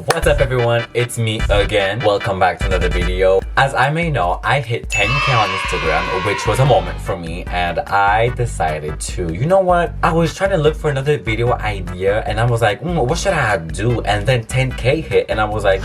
What's up everyone, it's me again. Welcome back to another video. As I may know, I hit 10k on Instagram, which was a moment for me, and I decided to, you know what, I was trying to look for another video idea and I was like, what should I do? And then 10k hit and I was like,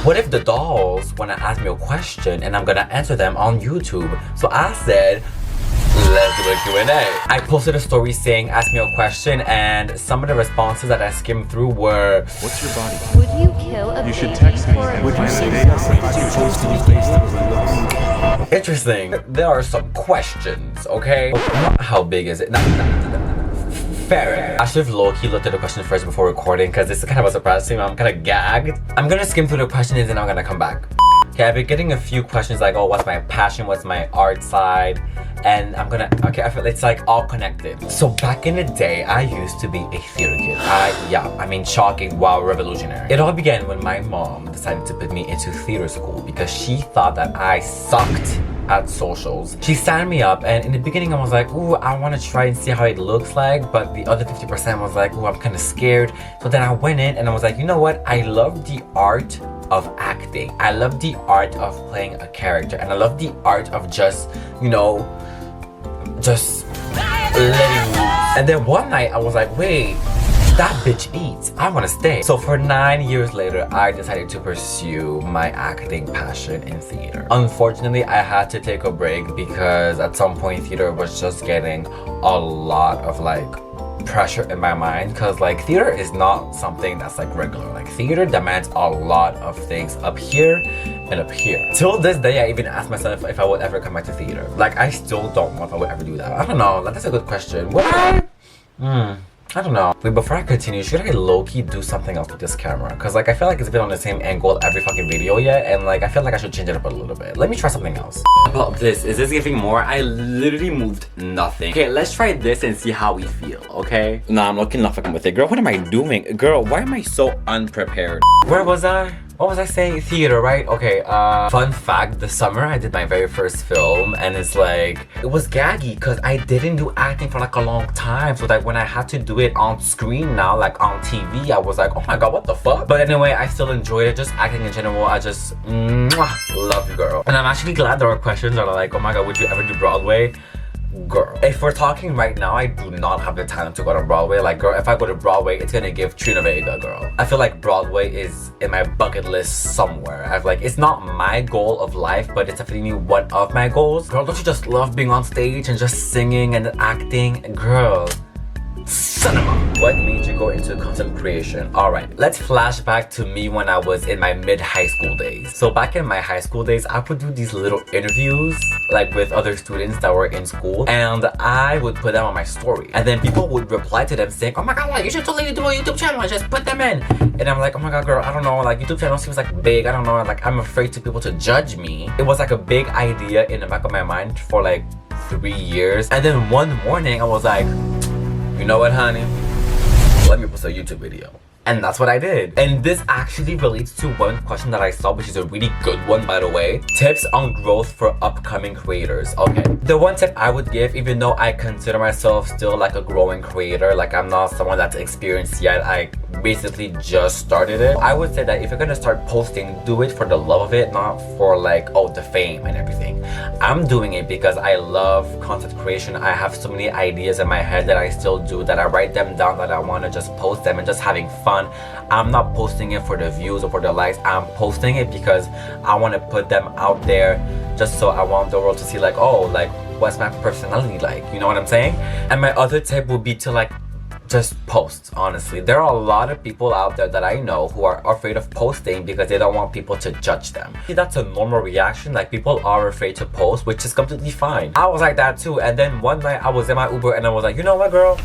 what if the dolls wanna ask me a question and I'm gonna answer them on YouTube? So I said, let's do a Q&A. I posted a story saying, ask me a question, and some of the responses that I skimmed through were, what's your body? Would you kill a You should baby text me. for a Would you baby? say interesting. There are some questions, okay? How big is it? Fair. I should have low-key looked at the question first before recording because this is kind of a surprise to me. I'm kind of gagged. I'm gonna skim through the questions and I'm gonna come back. Okay, I've been getting a few questions like, oh, what's my passion? What's my art side? And I'm gonna, okay, I feel it's like all connected. So back in the day, I used to be a theater kid. I mean, shocking, wow, revolutionary. It all began when my mom decided to put me into theater school because she thought that I sucked at socials. She signed me up, and in the beginning I was like, ooh, I want to try and see how it looks like, but the other 50% was like, ooh, I'm kind of scared. So then I went in and I was like, you know what, I love the art of acting. I love the art of playing a character, and I love the art of just, you know, just letting loose. And then one night I was like, wait, that bitch eats. I want to stay. So for 9 years later, I decided to pursue my acting passion in theater. Unfortunately, I had to take a break because at some point theater was just getting a lot of like pressure in my mind, because like theater is not something that's like regular. Like theater demands a lot of things up here and up here. Till this day, I even ask myself if I would ever come back to theater. Like I still don't know if I would ever do that. I don't know, like, that's a good question. Would I? I don't know. Wait, before I continue, should I low-key do something else with this camera? Because like I feel like it's been on the same angle every fucking video yet, and like I feel like I should change it up a little bit. Let me try something else. About this, is this giving more? I literally moved nothing. Okay, let's try this and see how we feel, okay? Nah, I'm looking not fucking with it. Girl, what am I doing? Girl, why am I so unprepared? Where was I? What was I saying? Theater, right? Okay, fun fact, this summer I did my very first film, and it's like, it was gaggy because I didn't do acting for like a long time. So like when I had to do it on screen now, like on TV, I was like, oh my god, what the fuck? But anyway, I still enjoyed it. Just acting in general, I just love you, girl. And I'm actually glad there are questions that are like, oh my god, would you ever do Broadway? Girl, if we're talking right now, I do not have the talent to go to Broadway. Like, girl, if I go to Broadway, it's gonna give Trina Vega, girl. I feel like Broadway is in my bucket list somewhere. I've like, it's not my goal of life, but it's definitely one of my goals. Girl, don't you just love being on stage and just singing and acting? Girl, cinema. What made you go into content creation? Alright, let's flash back to me when I was in my mid-high school days. So back in my high school days, I would do these little interviews like with other students that were in school, and I would put them on my story, and then people would reply to them saying, oh my god, like, you should totally do a YouTube channel, just put them in. And I'm like, oh my god, girl, I don't know, like YouTube channel seems like big, I don't know, like I'm afraid to people to judge me. It was like a big idea in the back of my mind for like 3 years, and then one morning I was like, you know what, honey? Let me post a YouTube video. And that's what I did. And this actually relates to one question that I saw, which is a really good one, by the way. Tips on growth for upcoming creators. Okay. The one tip I would give, even though I consider myself still like a growing creator, like I'm not someone that's experienced yet, I basically just started it. I would say that if you're gonna start posting, do it for the love of it, not for like, oh, the fame and everything. I'm doing it because I love content creation. I have so many ideas in my head that I still do, that I write them down, that I want to just post them and just having fun. I'm not posting it for the views or for the likes. I'm posting it because I want to put them out there, just so I want the world to see like, oh, like what's my personality like, you know what I'm saying? And my other tip would be to like just post. Honestly, there are a lot of people out there that I know who are afraid of posting because they don't want people to judge them. That's a normal reaction. Like, people are afraid to post, which is completely fine. I was like that too, and then one night I was in my Uber and I was like, you know what, girl,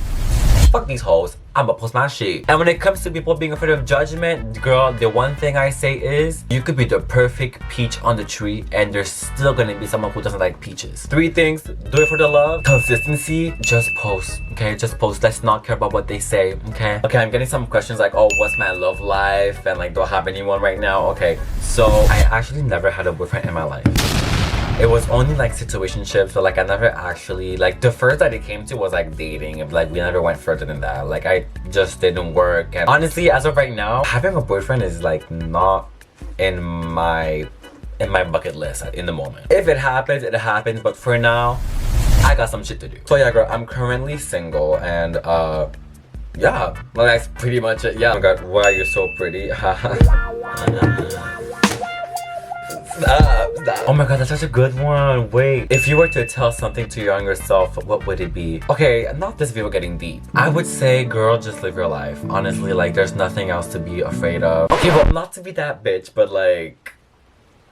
fuck these hoes, I'ma post my shit. And when it comes to people being afraid of judgment, girl, the one thing I say is, you could be the perfect peach on the tree and there's still gonna be someone who doesn't like peaches. 3 things: do it for the love, consistency, just post, okay? Just post. Let's not care about what they say, okay? Okay, I'm getting some questions like, oh, what's my love life? And like, do I have anyone right now? Okay, so I actually never had a boyfriend in my life. It was only like situationships, but like I never actually like the first that it came to was like dating. And, like we never went further than that. Like I just didn't work. And honestly, as of right now, having a boyfriend is like not in my bucket list in the moment. If it happens, it happens. But for now, I got some shit to do. So yeah, girl, I'm currently single and yeah, well that's pretty much it. Yeah. Oh my god, why are you so pretty? Oh my god, that's such a good one. Wait, if you were to tell something to your younger self, what would it be? Okay, not this video getting deep. I would say, girl, just live your life. Honestly, like there's nothing else to be afraid of. Okay, well, not to be that bitch, but like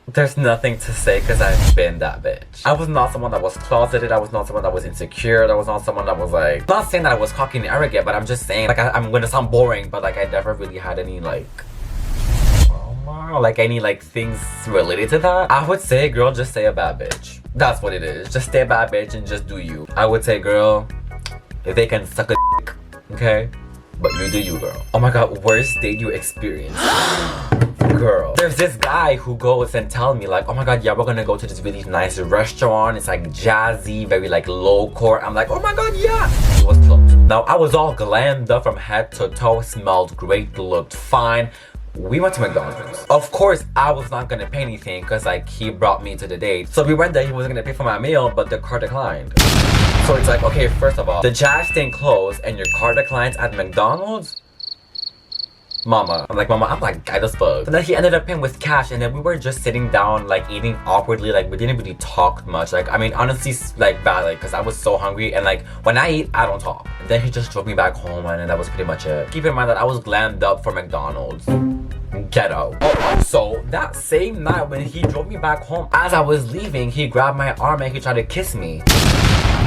there's nothing to say because I've been that bitch. I was not someone that was closeted. I was not someone that was insecure. I was not someone that was like, not saying that I was cocky and arrogant, but I'm just saying like I'm gonna sound boring, but like I never really had any like like any like things related to that. I would say, girl, just stay a bad bitch. That's what it is. Just stay a bad bitch and just do you. I would say, girl, if they can suck a dick, okay, but you do you, girl. Oh my god, worst date you experienced? Girl, there's this guy who goes and tell me like, oh my god, yeah, we're gonna go to this really nice restaurant. It's like jazzy, very like low core. I'm like, oh my god, yeah. It was closed. Now I was all glammed up from head to toe, smelled great, looked fine. We went to McDonald's. Of course, I was not gonna pay anything because like he brought me to the date. So we went there, he wasn't gonna pay for my meal, but the card declined. So it's like, okay, first of all, the jazz thing closed and your card declines at McDonald's? Mama. I'm like, mama, I'm like, guy as fuck. And then he ended up paying with cash and then we were just sitting down, like eating awkwardly, like we didn't really talk much. Like, I mean, honestly, like bad, like, cause I was so hungry and like, when I eat, I don't talk. And then he just drove me back home and then that was pretty much it. Keep in mind that I was glammed up for McDonald's. Ghetto. Oh, also, that same night when he drove me back home, as I was leaving, he grabbed my arm and he tried to kiss me.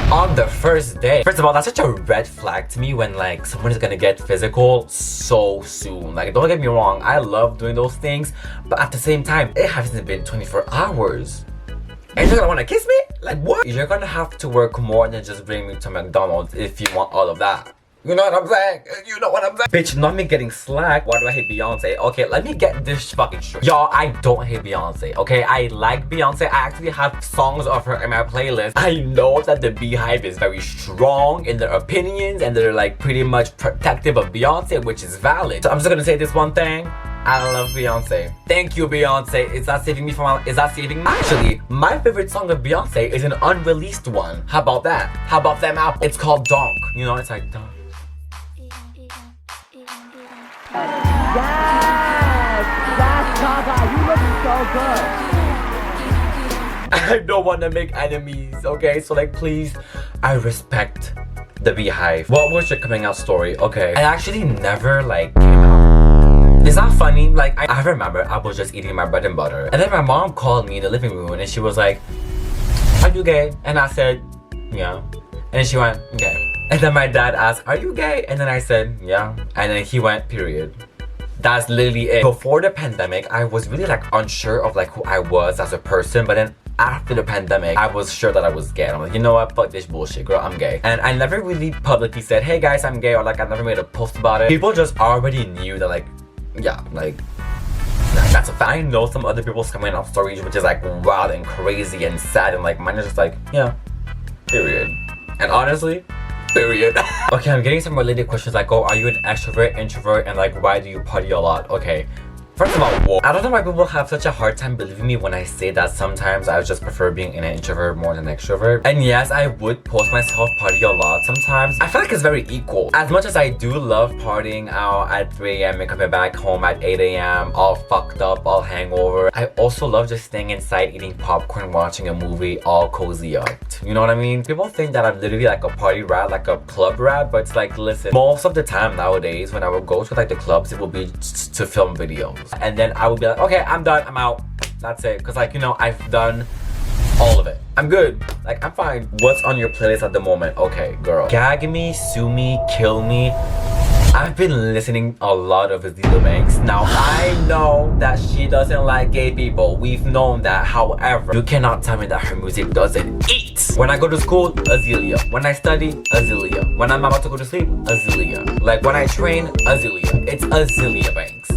On the first day. First of all, that's such a red flag to me when like someone is gonna get physical so soon. Like, don't get me wrong, I love doing those things, but at the same time, it hasn't been 24 hours. And you're gonna wanna kiss me? Like, what? You're gonna have to work more than just bring me to McDonald's if you want all of that. You know what I'm saying? You know what I'm saying? Bitch, not me getting slack. Why do I hate Beyonce? Okay, let me get this fucking straight. Y'all, I don't hate Beyonce, okay? I like Beyonce. I actually have songs of her in my playlist. I know that the Beehive is very strong in their opinions and they're like pretty much protective of Beyonce, which is valid. So I'm just gonna say this one thing. I love Beyonce. Thank you, Beyonce. Is that saving me from is that saving me? Actually, my favorite song of Beyonce is an unreleased one. How about that? How about them out? It's called Donk. You know, it's like Donk. Yes! That's Gaga, you look so good. I don't want to make enemies, okay? So like, please, I respect the Beehive. What was your coming out story? Okay, I actually never like came out. Is that funny? Like, I remember I was just eating my bread and butter. And then my mom called me in the living room and she was like, are you gay? And I said, yeah. And then she went, okay. And then my dad asked, are you gay? And then I said, yeah. And then he went, period. That's literally it. Before the pandemic, I was really like unsure of like who I was as a person. But then after the pandemic, I was sure that I was gay. I'm like, you know what? Fuck this bullshit, girl. I'm gay. And I never really publicly said, hey guys, I'm gay. Or like I never made a post about it. People just already knew that like, yeah, like that's a fact. I know some other people's coming out stories which is like wild and crazy and sad. And like mine is just like, yeah, period. And honestly, period. Okay, I'm getting some related questions like, oh, are you an extrovert, introvert, and like, why do you party a lot? Okay. First of all, whoa. I don't know why people have such a hard time believing me when I say that sometimes I just prefer being an introvert more than an extrovert. And yes, I would post myself party a lot sometimes. I feel like it's very equal. As much as I do love partying out at 3 a.m. and coming back home at 8 a.m. all fucked up, all hangover, I also love just staying inside eating popcorn, watching a movie, all cozy up. You know what I mean? People think that I'm literally like a party rat, like a club rat, but it's like, listen, most of the time nowadays when I would go to like the clubs, it will be to film videos. And then I would be like, okay, I'm done, I'm out. That's it. Cause like, you know, I've done all of it. I'm good. Like, I'm fine. What's on your playlist at the moment? Okay, girl. Gag me, sue me, kill me. I've been listening a lot of Azealia Banks. Now, I know that she doesn't like gay people. We've known that. However, you cannot tell me that her music doesn't eat. When I go to school, Azealia. When I study, Azealia. When I'm about to go to sleep, Azealia. Like, when I train, Azealia. It's Azealia Banks.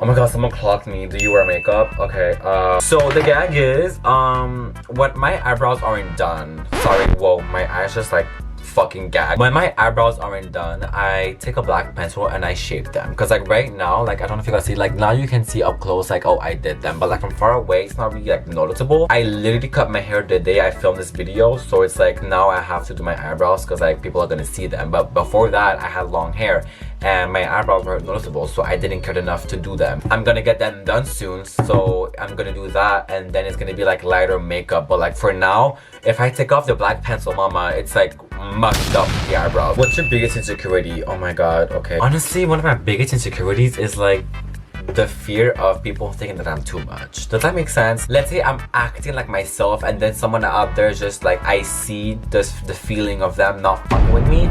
Oh my god, someone clocked me. Do you wear makeup? Okay, so the gag is, when my eyebrows aren't done, sorry, whoa, my eyes just like fucking gag. When my eyebrows aren't done, I take a black pencil and I shape them. Cause like right now, like I don't know if you guys see, like now you can see up close like, oh, I did them. But like from far away, it's not really like noticeable. I literally cut my hair the day I filmed this video. So it's like now I have to do my eyebrows cause like people are gonna see them. But before that, I had long hair and my eyebrows weren't noticeable. So I didn't care enough to do them. I'm gonna get them done soon. So I'm gonna do that and then it's gonna be like lighter makeup. But like for now, if I take off the black pencil, mama, it's like mushed up the eyebrows. What's your biggest insecurity? Oh my god, okay. Honestly, one of my biggest insecurities is like the fear of people thinking that I'm too much. Does that make sense? Let's say I'm acting like myself and then someone out there just like, I see the feeling of them not fucking with me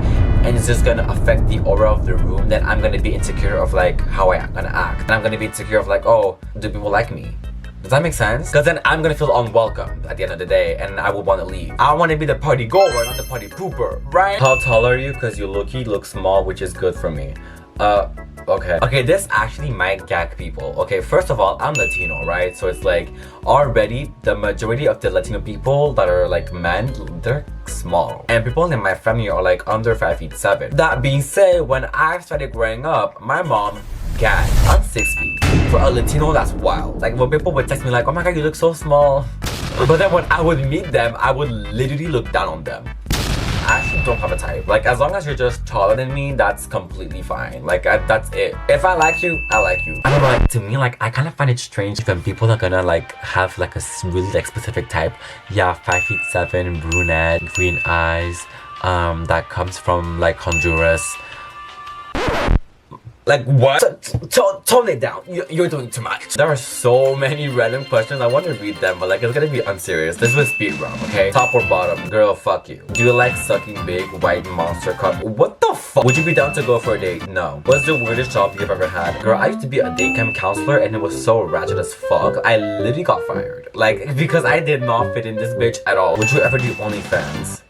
and it's just gonna affect the aura of the room. Then I'm gonna be insecure of like how I'm gonna act. And I'm gonna be insecure of like, oh, do people like me? Does that make sense? Because then I'm gonna feel unwelcome at the end of the day and I will want to leave. I want to be the party goer, not the party pooper, right? How tall are you? Because you low-key look small, which is good for me. Okay. Okay, this actually might gag people. Okay, first of all, I'm Latino, right? So it's like already the majority of the Latino people that are like men, they're small. And people in my family are like under 5'7". That being said, when I started growing up, my mom gagged. I'm 6 feet. For a Latino, that's wild. Like when people would text me like, oh my god, you look so small. But then when I would meet them, I would literally look down on them. I actually don't have a type. Like as long as you're just taller than me, that's completely fine. Like that's it. If I like you, I like you. I don't know, like to me, like I kind of find it strange when people are gonna like have like a really like specific type. Yeah, 5'7", brunette, green eyes, that comes from like Honduras. Like what? Tone it down. You're doing too much. There are so many random questions. I want to read them, but like it's gonna be unserious. This was speed round, okay? Top or bottom? Girl, fuck you. Do you like sucking big white monster cup? What the fuck? Would you be down to go for a date? No. What's the weirdest job you've ever had? Girl, I used to be a date camp counselor and it was so ratchet as fuck. I literally got fired. Like because I did not fit in this bitch at all. Would you ever do OnlyFans?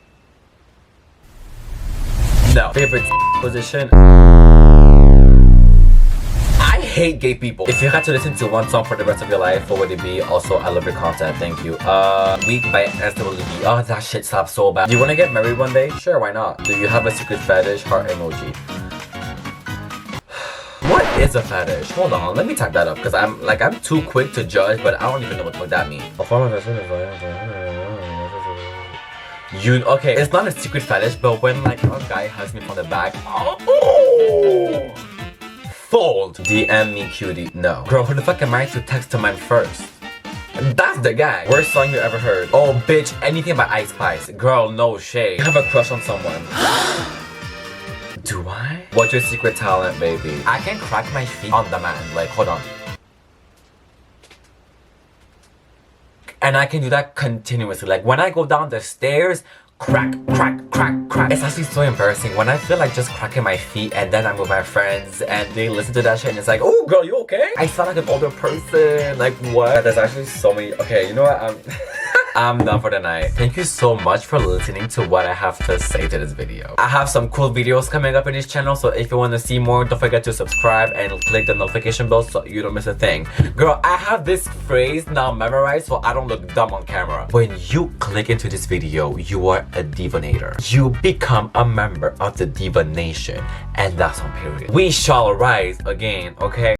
No. Favorite position? I hate gay people. If you had to listen to one song for the rest of your life, what would it be? Also, I love your content. Thank you. Weak by SWB. Oh, that shit slaps so bad. Do you want to get married one day? Sure, why not? Do you have a secret fetish? Heart emoji. What is a fetish? Hold on, let me type that up because I'm too quick to judge, but I don't even know what that means. Okay, it's not a secret fetish, but when like a guy hugs me from the back, oh, fold. DM me cutie. No. Girl, who the fuck am I to text to mine first? That's the gag. Worst song you ever heard? Oh, bitch, anything by Ice Spice. Girl, no shade. I have a crush on someone. Do I? What's your secret talent, baby? I can crack my feet on demand. Like, hold on. And I can do that continuously. Like when I go down the stairs, crack, crack, crack, crack. It's actually so embarrassing when I feel like just cracking my feet and then I'm with my friends and they listen to that shit and it's like, oh girl, you okay? I sound like an older person. Like what? There's actually so many. Okay, you know what? I'm done for the night. Thank you so much for listening to what I have to say to this video. I have some cool videos coming up in this channel, so if you want to see more, don't forget to subscribe and click the notification bell so you don't miss a thing. Girl, I have this phrase now memorized so I don't look dumb on camera. When you click into this video, you are a divinator. You become a member of the Diva Nation, and that's on period. We shall rise again, okay?